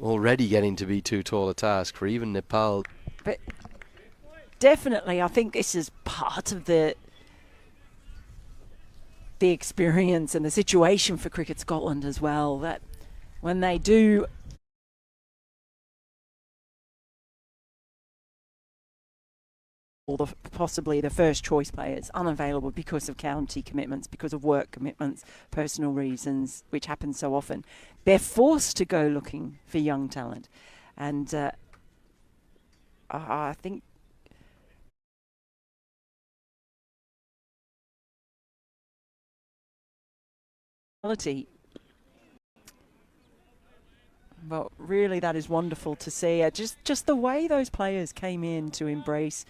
already getting to be too tall a task for even Nepal. But definitely, I think this is part of the experience and the situation for Cricket Scotland as well, that when they do possibly the first choice players unavailable because of county commitments, because of work commitments, personal reasons, which happens so often, they're forced to go looking for young talent. And I think well, really, that is wonderful to see. Just the way those players came in to embrace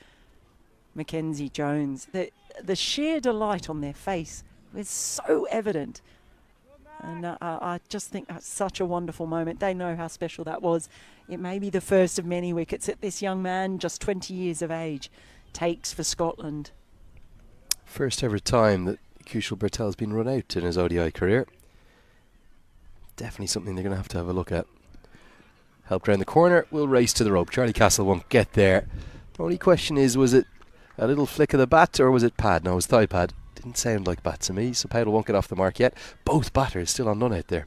Mackenzie Jones, the sheer delight on their face was so evident. And I just think that's such a wonderful moment. They know how special that was. It may be the first of many wickets that this young man, just 20 years of age, takes for Scotland. First ever time that Kushal Bertel's been run out in his ODI career. Definitely something they're going to have a look at. Helped round the corner, will race to the rope. Charlie Castle won't get there. The only question is, was it a little flick of the bat or was it pad? No, it was thigh pad. Didn't sound like bat to me, so Powell won't get off the mark yet. Both batters still on none out there.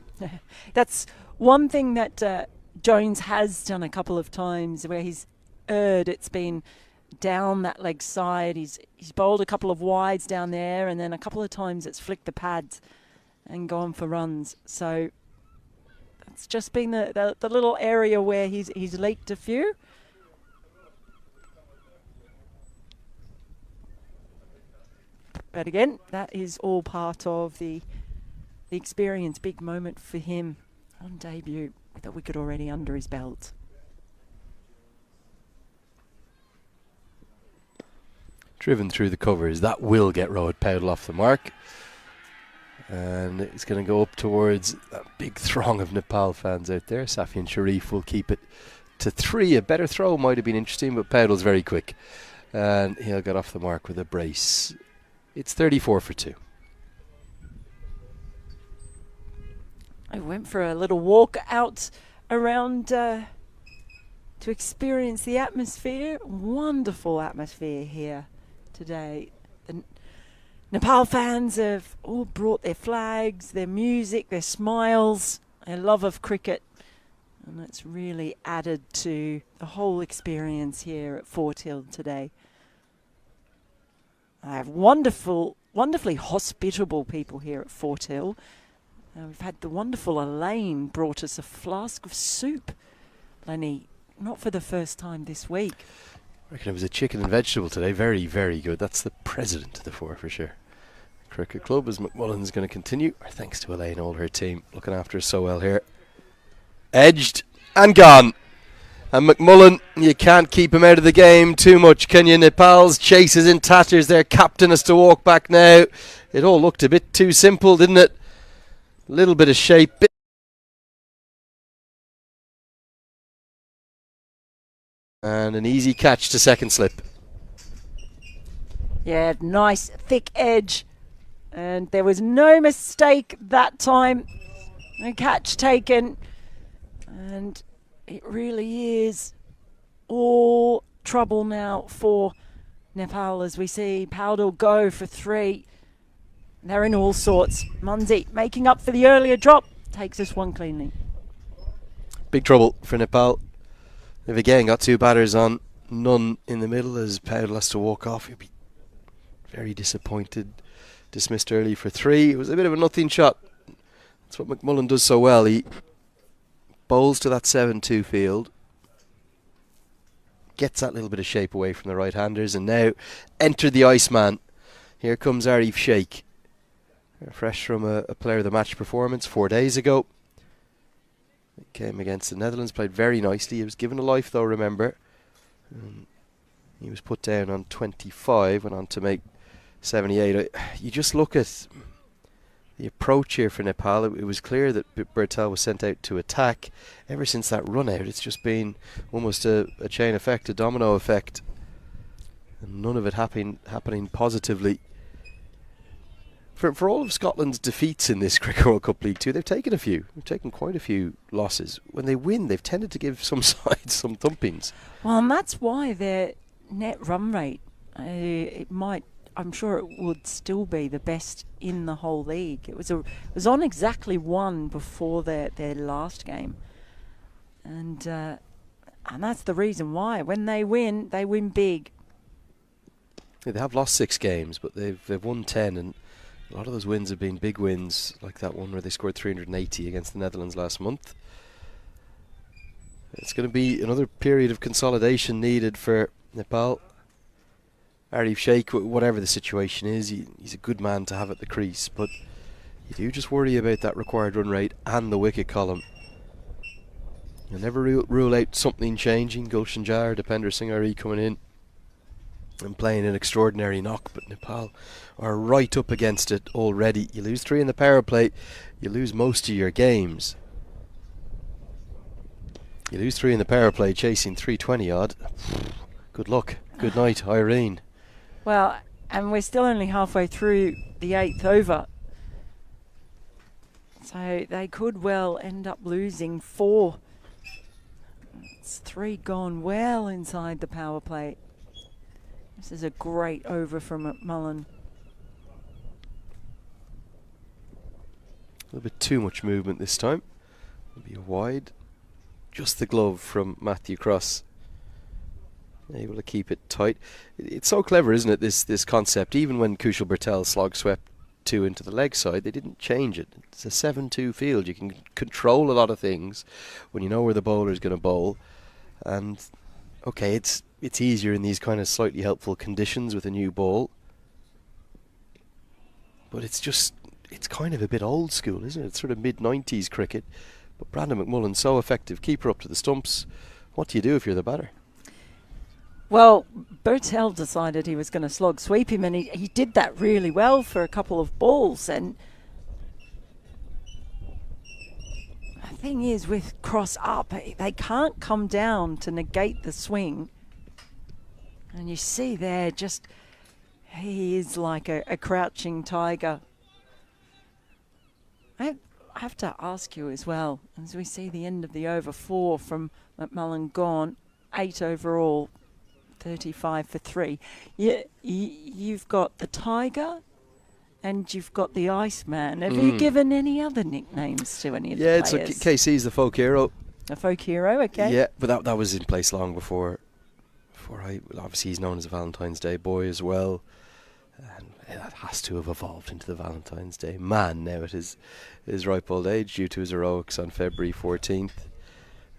That's one thing that Jones has done a couple of times where he's erred. It's been down that leg side. He's bowled a couple of wides down there, and then a couple of times it's flicked the pads and gone for runs. So it's just been the little area where he's leaked a few. But again, that is all part of the experience. Big moment for him on debut with a wicket already under his belt. Driven through the covers, that will get Rohit Powell off the mark. And it's going to go up towards that big throng of Nepal fans out there. Safian Sharif will keep it to 3. A better throw might have been interesting, but Powell's very quick. And he'll get off the mark with a brace. It's 34 for 2. I went for a little walk out around to experience the atmosphere. Wonderful atmosphere here today. The Nepal fans have all brought their flags, their music, their smiles, their love of cricket. And that's really added to the whole experience here at Fort Hill today. I have wonderfully hospitable people here at Fort Hill. We've had the wonderful Elaine brought us a flask of soup, Lenny, not for the first time this week. I reckon it was a chicken and vegetable today. Very, very good. That's the president of the four for sure. Cricket Club, as McMullen's going to continue. Our thanks to Elaine, all her team, looking after us so well here. Edged and gone. And McMullen, you can't keep him out of the game too much, can you? Nepal's chase is in tatters. Their captain has to walk back now. It all looked a bit too simple, didn't it? A little bit of shape. And an easy catch to second slip. Yeah, nice thick edge. And there was no mistake that time. A catch taken. And it really is all trouble now for Nepal as we see Powell go for 3. They're in all sorts. Munzi making up for the earlier drop. Takes this one cleanly. Big trouble for Nepal. They've again got 2 batters on, none in the middle as Powell has to walk off. He'll be very disappointed. Dismissed early for 3. It was a bit of a nothing shot. That's what McMullen does so well. He bowls to that 7-2 field, gets that little bit of shape away from the right-handers, and now enter the Iceman. Here comes Arif Sheikh, fresh from a player of the match performance 4 days ago. Came against the Netherlands, played very nicely. He was given a life though, remember. He was put down on 25, went on to make 78. You just look at the approach here for Nepal. It was clear that Bertel was sent out to attack. Ever since that run out, it's just been almost a chain effect, a domino effect. And none of it happening positively For all of Scotland's defeats in this Cricket World Cup League 2, they've taken a few. They've taken quite a few losses. When they win, they've tended to give some sides some thumpings. Well, and that's why their net run rate, I'm sure it would still be the best in the whole league. It was on exactly 1 before their last game. And that's the reason why. When they win big. Yeah, they have lost 6 games, but they've won 10, and a lot of those wins have been big wins, like that one where they scored 380 against the Netherlands last month. It's going to be another period of consolidation needed for Nepal. Arif Sheikh, whatever the situation is, he's a good man to have at the crease, but you do just worry about that required run rate and the wicket column. You'll never rule out something changing. Gulshan Jar, Dipender Singh Ari coming in and playing an extraordinary knock, but Nepal are right up against it already. You lose 3 in the power play, you lose most of your games. You lose 3 in the power play, chasing 320 odd. Good luck. Good night, Irene. Well, and we're still only halfway through the 8th over. So they could well end up losing 4. It's 3 gone well inside the power play. This is a great over from McMullen. A little bit too much movement this time. It'll be a wide. Just the glove from Matthew Cross. Able to keep it tight. It's so clever, isn't it, this concept? Even when Kushal Bertel slog swept 2 into the leg side, they didn't change it. It's a 7-2 field. You can control a lot of things when you know where the bowler is going to bowl. And, okay, it's easier in these kind of slightly helpful conditions with a new ball. But it's kind of a bit old school, isn't it? It's sort of mid-90s cricket. But Brandon McMullen, so effective. Keeper up to the stumps. What do you do if you're the batter? Well, Bertel decided he was going to slog sweep him, and he did that really well for a couple of balls. And the thing is, with Cross up, they can't come down to negate the swing. And you see there, he is like a crouching tiger. I have to ask you as well, as we see the end of the over 4 from McMullen gone, 8 overall. 35 for 3. You've got the Tiger and you've got the Iceman. Have you given any other nicknames to any of the players? Yeah, it's KC's the folk hero. A folk hero, okay. Yeah, but that was in place long before obviously he's known as a Valentine's Day boy as well. And that has to have evolved into the Valentine's Day man now at his ripe old age due to his heroics on February 14th.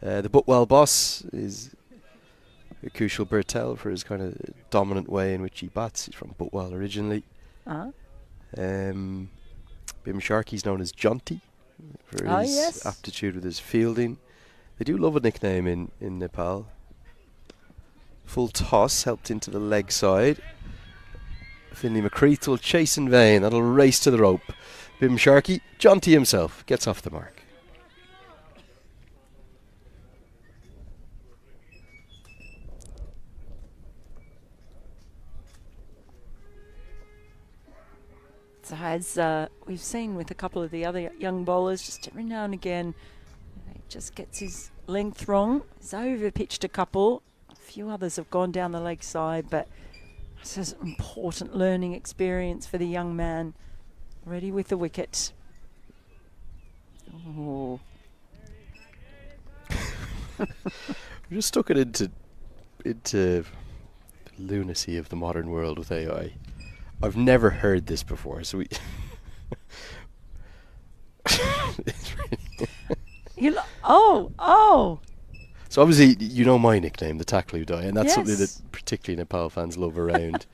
The Butwell boss is Kushal Bertel for his kind of dominant way in which he bats. He's from Butwell originally. Bim Sharkey's known as Jonty for his aptitude with his fielding. They do love a nickname in Nepal. Full toss helped into the leg side. Finlay McCreath will chase in vain. That'll race to the rope. Bim Sharkey, Jonty himself, gets off the mark. So as we've seen with a couple of the other young bowlers, just every now and again, he just gets his length wrong. He's over-pitched a couple. A few others have gone down the leg side, but this is an important learning experience for the young man. Ready with the wicket. Oh. We're just stuck it into the lunacy of the modern world with AI. I've never heard this before, so we. Oh. So obviously, you know my nickname, the Tacklu Die, and that's something Yes. that particularly Nepal fans love around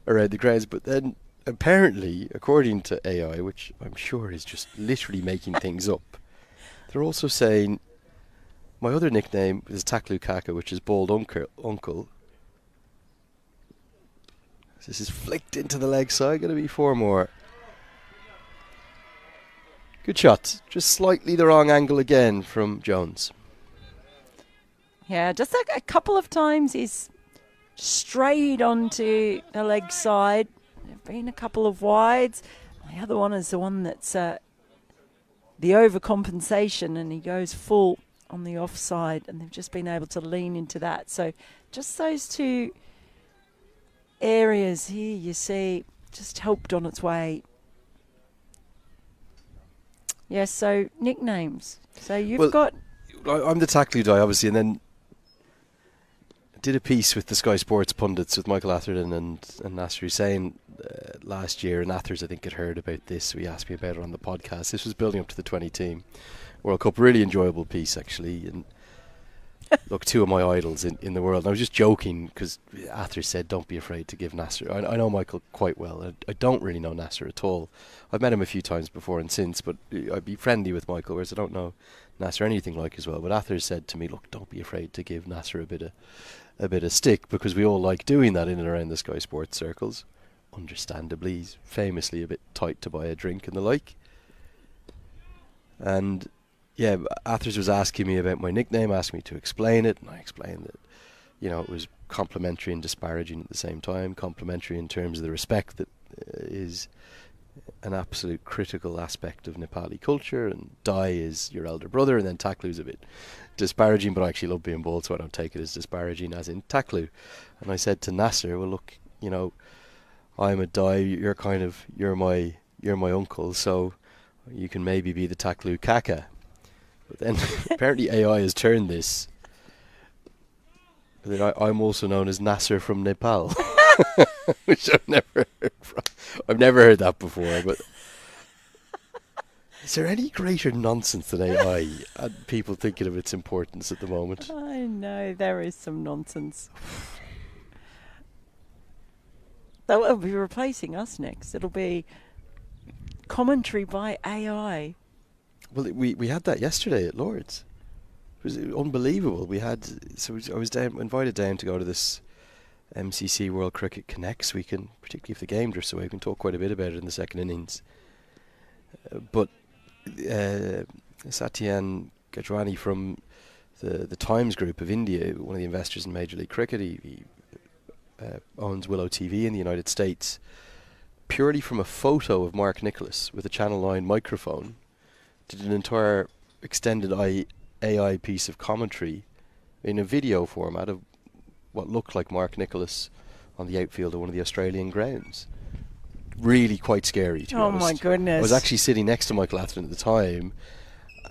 the grounds. But then, apparently, according to AI, which I'm sure is just literally making things up, they're also saying my other nickname is Tacklu Kaka, which is bald uncle. This is flicked into the leg side. Going to be 4 more. Good shot. Just slightly the wrong angle again from Jones. Yeah, just a couple of times he's strayed onto the leg side. There have been a couple of wides. The other one is the one that's the overcompensation, and he goes full on the offside, and they've just been able to lean into that. So just those two areas here, you see, just helped on its way. Yes, so nicknames. So you've got... I'm the tackle guy, obviously, and then did a piece with the Sky Sports pundits with Michael Atherton and Nasser Hussain last year, and Athers, I think, had heard about this, so he asked me about it on the podcast. This was building up to the 20-team World Cup. Really enjoyable piece, actually, and look, two of my idols in the world. And I was just joking because Athers said, don't be afraid to give Nasser. I know Michael quite well. I don't really know Nasser at all. I've met him a few times before and since, but I'd be friendly with Michael, whereas I don't know Nasser anything like as well. But Athers said to me, look, don't be afraid to give Nasser a bit of stick, because we all like doing that in and around the Sky Sports circles. Understandably, he's famously a bit tight to buy a drink and the like. And yeah, Athers was asking me about my nickname, asked me to explain it, and I explained that, it was complimentary and disparaging at the same time. Complimentary in terms of the respect that is an absolute critical aspect of Nepali culture, and Dai is your elder brother, and then Taklu's a bit disparaging, but I actually love being bald, so I don't take it as disparaging as in Taklu. And I said to Nasser, well, look, I'm a Dai, you're my uncle, so you can maybe be the Taklu Kaka. But then apparently AI has turned this. I'm also known as Nasser from Nepal, which I've never heard from. I've never heard that before. But is there any greater nonsense than AI and people thinking of its importance at the moment? I know, there is some nonsense. That will be replacing us next. It'll be commentary by AI. Well, we had that yesterday at Lord's. It was unbelievable. I was invited down to go to this MCC World Cricket Connects weekend, particularly if the game drifts away. We can talk quite a bit about it in the second innings. But Satyan Gajwani from the Times Group of India, one of the investors in Major League Cricket, he owns Willow TV in the United States, purely from a photo of Mark Nicholas with a Channel 9 microphone, did an entire extended AI piece of commentary in a video format of what looked like Mark Nicholas on the outfield of one of the Australian grounds. Really quite scary, to be honest. Oh my goodness. I was actually sitting next to Michael Atherton at the time,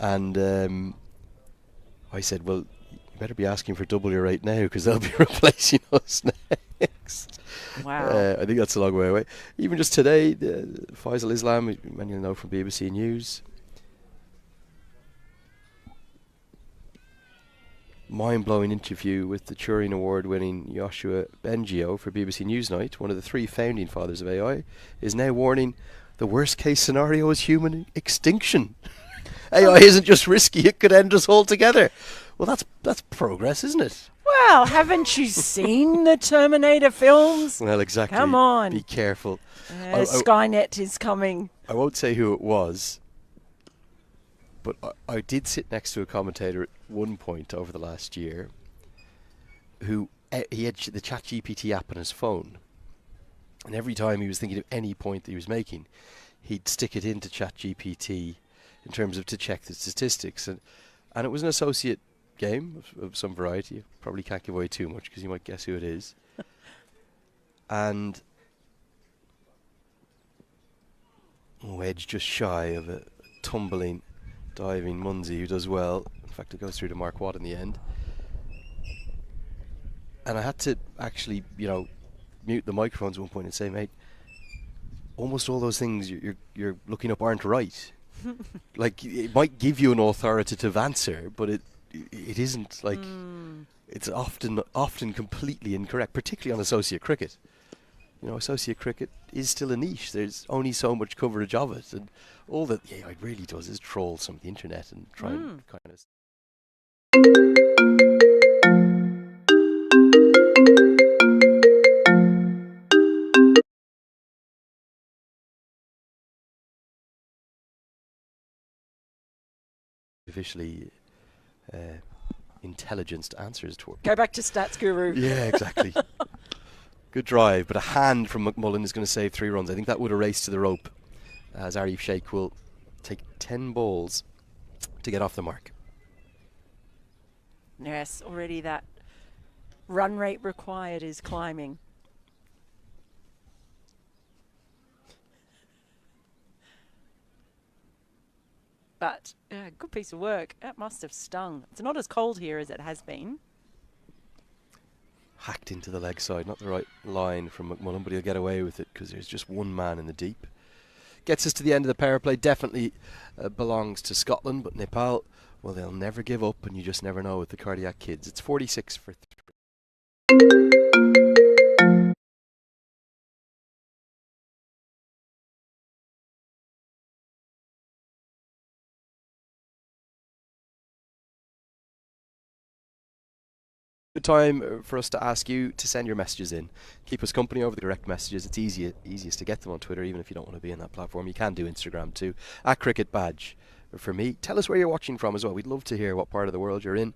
and I said, well, you better be asking for double your rate now, because they'll be replacing us next. Wow. I think that's a long way away. Even just today, Faisal Islam, many of you know from BBC News, mind-blowing interview with the Turing Award-winning Joshua Bengio for BBC Newsnight, one of the three founding fathers of AI, is now warning the worst-case scenario is human extinction. AI isn't just risky; it could end us altogether. Well, that's progress, isn't it? Well, haven't you seen the Terminator films? Well, exactly. Come on. Be careful. Skynet is coming. I won't say who it was, but I did sit next to a commentator at one point over the last year who he had the ChatGPT app on his phone, and every time he was thinking of any point that he was making, he'd stick it into ChatGPT in terms of to check the statistics, and it was an associate game of some variety. You probably can't give away too much because you might guess who it is. And Wedge just shy of a tumbling, diving Munsey who does well. In fact, it goes through to Mark Watt in the end. And I had to actually, mute the microphones at one point and say, mate, almost all those things you're looking up aren't right. Like, it might give you an authoritative answer, but it isn't. Like, it's often completely incorrect, particularly on associate cricket. Associate cricket is still a niche. There's only so much coverage of it, and all that AI really does is troll some of the internet and try and kind of. Artificially intelligenced answers to it. Go back to Stats Guru. Yeah, exactly. Good drive, but a hand from McMullen is going to save 3 runs. I think that would have raced to the rope as Arif Sheikh will take 10 balls to get off the mark. Yes, already that run rate required is climbing. But good piece of work. That must have stung. It's not as cold here as it has been. Hacked into the leg side, not the right line from McMullen, but he'll get away with it because there's just one man in the deep. Gets us to the end of the power play. Definitely belongs to Scotland, but Nepal, well, they'll never give up, and you just never know with the cardiac kids. It's 46 for 3. Good time for us to ask you to send your messages in. Keep us company over the direct messages. It's easiest to get them on Twitter, even if you don't want to be in that platform. You can do Instagram too, @CricketBadge. For me, tell us where you're watching from as well. We'd love to hear what part of the world you're in.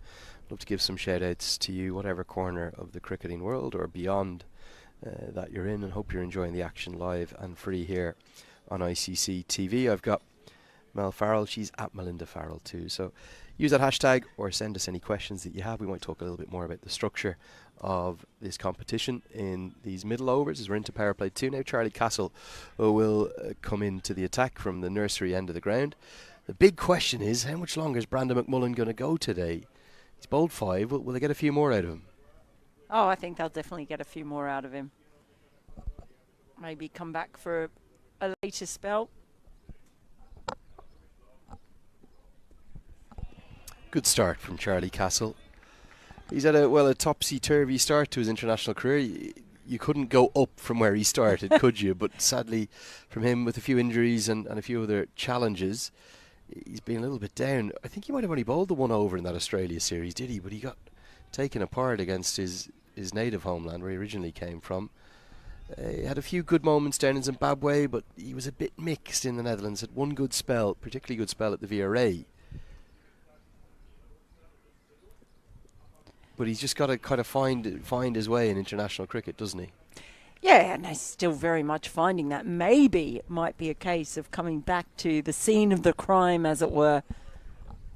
Love to give some shout outs to you, whatever corner of the cricketing world or beyond that you're in, and hope you're enjoying the action live and free here on ICC TV. I've got Mel Farrell, she's at Melinda Farrell too, so use that hashtag or send us any questions that you have. We might talk a little bit more about the structure of this competition in these middle overs as we're into power play 2 now. Charlie Castle will come into the attack from the nursery end of the ground. The big question is, how much longer is Brandon McMullen going to go today? He's bowled 5. Will they get a few more out of him? Oh, I think they'll definitely get a few more out of him. Maybe come back for a later spell. Good start from Charlie Castle. He's had a topsy-turvy start to his international career. You couldn't go up from where he started, could you? But sadly, from him with a few injuries and a few other challenges, he's been a little bit down. I think he might have only bowled the 1 over in that Australia series, did he? But he got taken apart against his native homeland, where he originally came from. He had a few good moments down in Zimbabwe, but he was a bit mixed in the Netherlands. Had one good spell, particularly good spell at the VRA. But he's just got to kind of find his way in international cricket, doesn't he? Yeah, and he's still very much finding that. Maybe it might be a case of coming back to the scene of the crime, as it were,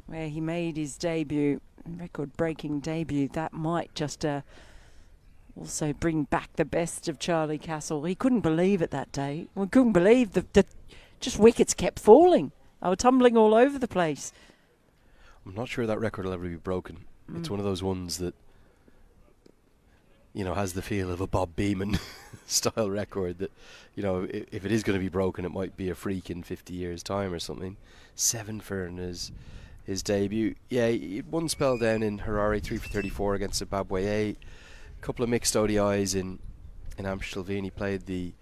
where he made his debut, record-breaking debut. That might just also bring back the best of Charlie Castle. He couldn't believe it that day. We couldn't believe that just wickets kept falling. They were tumbling all over the place. I'm not sure that record will ever be broken. It's one of those ones that, you know, has the feel of a Bob Beamon style record that, you know, if it is going to be broken, it might be a freak in 50 years' time or something. 7 for his debut. Yeah, he had one spell down in Harare, 3 for 34 against Zimbabwe A. A couple of mixed ODIs in Amstelveen. He played the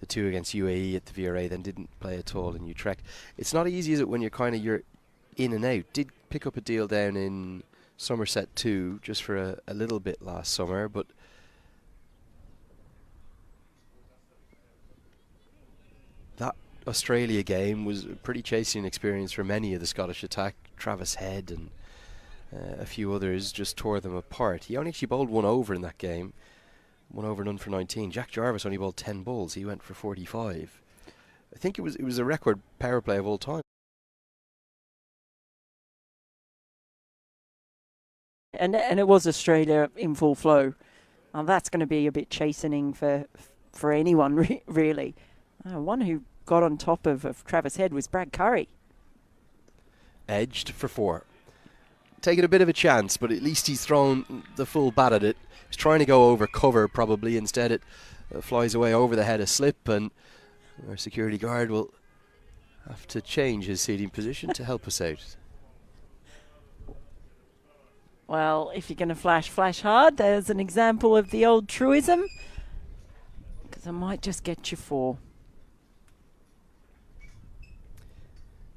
2 against UAE at the VRA, then didn't play at all in Utrecht. It's not easy, is it, when you're in and out? Did pick up a deal down in Somerset too, just for a little bit last summer, but that Australia game was a pretty chasing experience for many of the Scottish attack. Travis Head and a few others just tore them apart. He only actually bowled 1 over in that game, 1 over, none for 19. Jack Jarvis only bowled 10 balls. He went for 45. I think it was a record power play of all time. And it was Australia in full flow. Now that's going to be a bit chastening for anyone, really. One who got on top of Travis Head was Brad Curry. Edged for 4. Taking a bit of a chance, but at least he's thrown the full bat at it. He's trying to go over cover, probably. Instead, it flies away over the head of slip, and our security guard will have to change his seating position to help us out. Well, if you're going to flash hard, there's an example of the old truism, because I might just get you 4.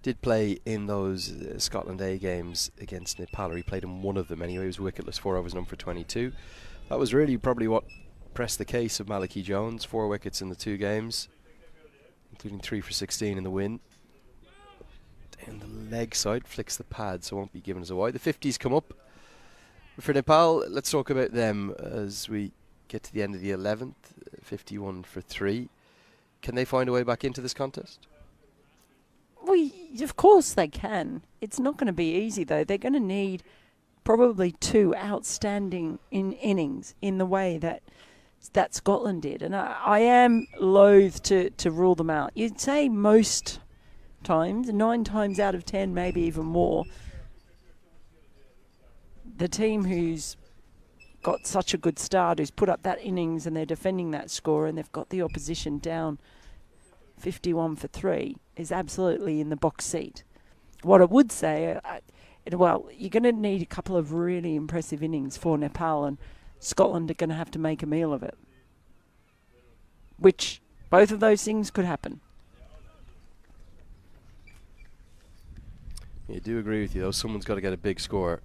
Did play in those Scotland A games against Nepal, or he played in one of them anyway. He was wicketless, 4 overs, none for 22. That was really probably what pressed the case of Malachy Jones. 4 wickets in the 2 games, including 3 for 16 in the win. Down the leg side, flicks the pad, so won't be given as a wide. The 50s come up. For Nepal, let's talk about them as we get to the end of the 11th, 51 for 3. Can they find a way back into this contest? Of course they can. It's not going to be easy, though. They're going to need probably 2 outstanding innings in the way that Scotland did. And I am loath to rule them out. You'd say most times, 9 times out of 10, maybe even more, the team who's got such a good start, who's put up that innings and they're defending that score and they've got the opposition down 51 for 3, is absolutely in the box seat. What I would say, well, you're going to need a couple of really impressive innings for Nepal, and Scotland are going to have to make a meal of it. Which, both of those things could happen. I do agree with you, though. Someone's got to get a big score.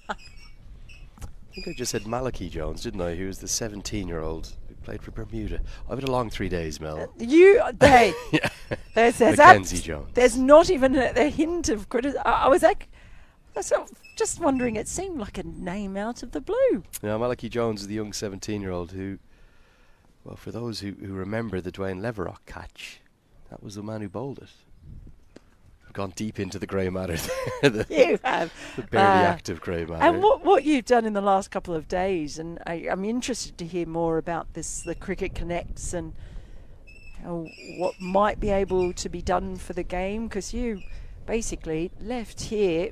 I think I just said Malachi Jones, didn't I? Who was the 17-year-old who played for Bermuda. I've had a long 3 days, Mel. Yeah. There's Mackenzie Jones. There's not even a hint of criticism. I was just wondering, it seemed like a name out of the blue. Yeah, Malachi Jones is the young 17-year-old who, well, for those who remember the Dwayne Leverock catch, that was the man who bowled it. Gone deep into the grey matter there. You have. The barely active grey matter. And what you've done in the last couple of days, and I'm interested to hear more about this, the Cricket Connects, and what might be able to be done for the game, because you basically left here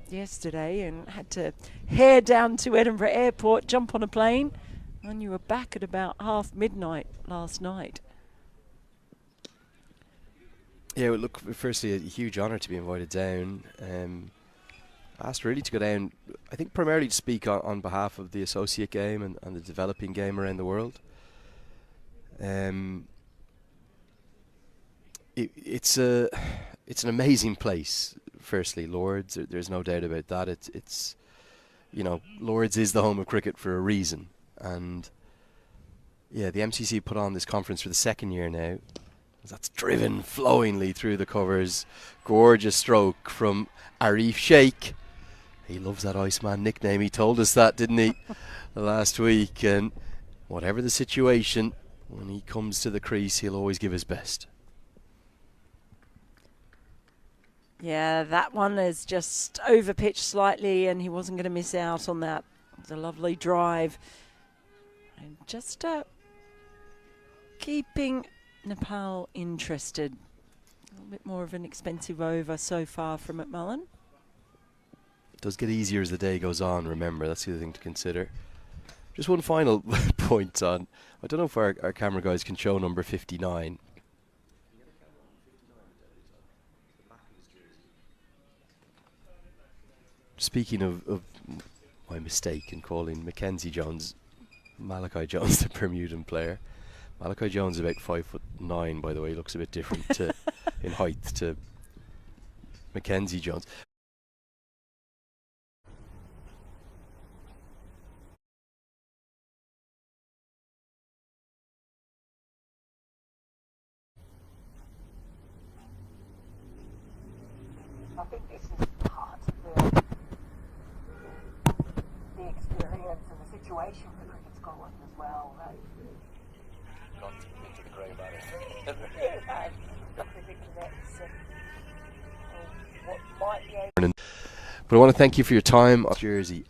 yesterday and had to head down to Edinburgh Airport, jump on a plane, and you were back at about midnight last night. Yeah, well, look, firstly, a huge honour to be invited down. Asked really to go down, I think primarily to speak on behalf of the associate game and the developing game around the world. It's an amazing place. Firstly, Lords, there's no doubt about that. It's Lords is the home of cricket for a reason, and yeah, the MCC put on this conference for the 2nd year now. That's driven flowingly through the covers. Gorgeous stroke from Arif Sheikh. He loves that Iceman nickname. He told us that, didn't he, last week? And whatever the situation, when he comes to the crease, he'll always give his best. Yeah, that one is just over-pitched slightly, and he wasn't going to miss out on that. It's a lovely drive. And just keeping Nepal interested. A little bit more of an expensive over so far from McMullen. It does get easier as the day goes on, remember. That's the other thing to consider. Just one final point on, I don't know if our camera guys can show number 59. Speaking of my mistake in calling Mackenzie Jones Malachi Jones the Bermudan player. Malachi Jones is about 5'9", by the way. He looks a bit different in height to Mackenzie Jones. I think this is part of the experience and the situation for Cricket Scotland as well. Gone into the grey matter. But I want to thank you for your time. Jersey.